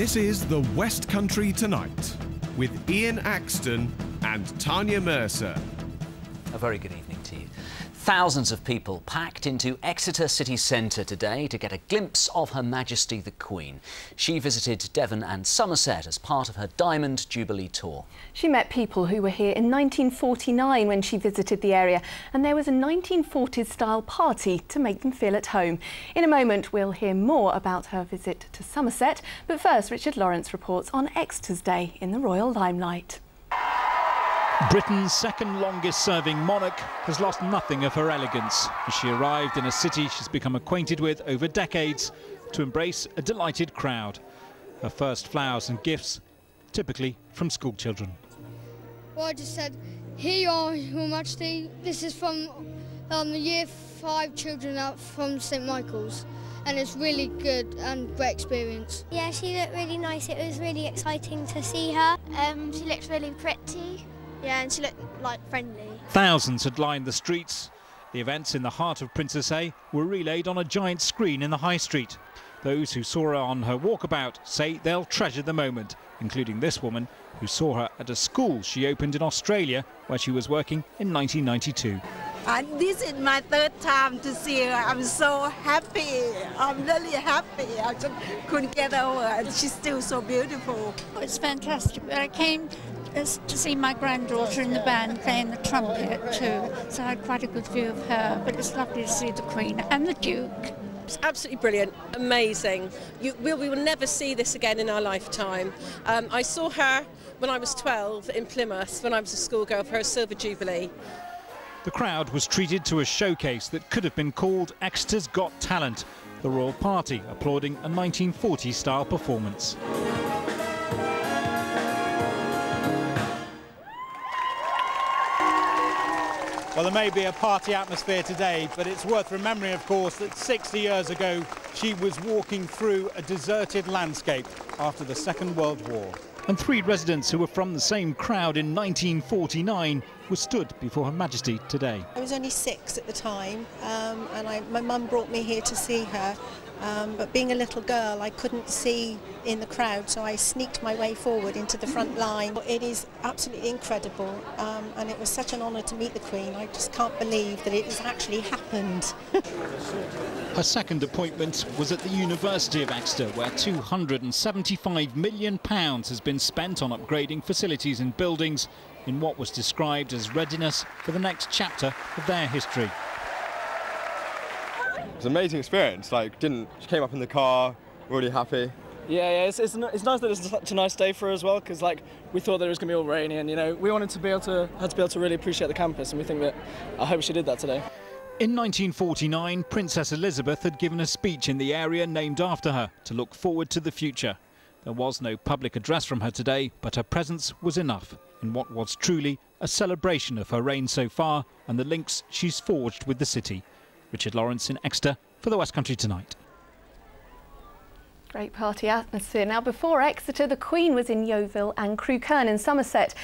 This is the West Country Tonight with Ian Axton and Tanya Mercer. A very good evening to you. Thousands of people packed into Exeter city centre today to get a glimpse of Her Majesty the Queen. She visited Devon and Somerset as part of her Diamond Jubilee tour. She met people who were here in 1949 when she visited the area, and there was a 1940s-style party to make them feel at home. In a moment, we'll hear more about her visit to Somerset, but first, Richard Lawrence reports on Exeter's Day in the Royal Limelight. Britain's second longest serving monarch has lost nothing of her elegance as she arrived in a city she's become acquainted with over decades to embrace a delighted crowd. Her first flowers and gifts, typically from school children. Well, I just said, here you are, Your Majesty. This is from the Year 5 children out from St Michael's, and it's really good and great experience. Yeah, she looked really nice. It was really exciting to see her. She looked really pretty. Yeah, and she looked, friendly. Thousands had lined the streets. The events in the heart of Princesshay were relayed on a giant screen in the High Street. Those who saw her on her walkabout say they'll treasure the moment, including this woman who saw her at a school she opened in Australia where she was working in 1992. This is my third time to see her. I'm so happy. I'm really happy. I just couldn't get over it. She's still so beautiful. It's fantastic. I came to see my granddaughter in the band playing the trumpet too, so I had quite a good view of her. But it's lovely to see the Queen and the Duke. It's absolutely brilliant, amazing. We will never see this again in our lifetime. I saw her when I was 12 in Plymouth, when I was a schoolgirl for her Silver Jubilee. The crowd was treated to a showcase that could have been called Exeter's Got Talent, the royal party applauding a 1940s-style performance. Well, there may be a party atmosphere today, but it's worth remembering, of course, that 60 years ago she was walking through a deserted landscape after the Second World War. And 3 residents who were from the same crowd in 1949 were stood before Her Majesty today. I was only 6 at the time, and my mum brought me here to see her. But being a little girl, I couldn't see in the crowd, so I sneaked my way forward into the front line. It is absolutely incredible, and it was such an honour to meet the Queen. I just can't believe that it has actually happened. Her second appointment was at the University of Exeter, where £275 million has been spent on upgrading facilities and buildings in what was described as readiness for the next chapter of their history. It's an amazing experience. She came up in the car, really happy. Yeah, it's nice that it's such a nice day for her as well, because we thought that it was going to be all rainy, and we wanted to be able to really appreciate the campus, and we think that I hope she did that today. In 1949, Princess Elizabeth had given a speech in the area named after her to look forward to the future. There was no public address from her today, but her presence was enough in what was truly a celebration of her reign so far and the links she's forged with the city. Richard Lawrence in Exeter for the West Country Tonight. Great party atmosphere. Now, before Exeter, the Queen was in Yeovil and Crewkerne in Somerset.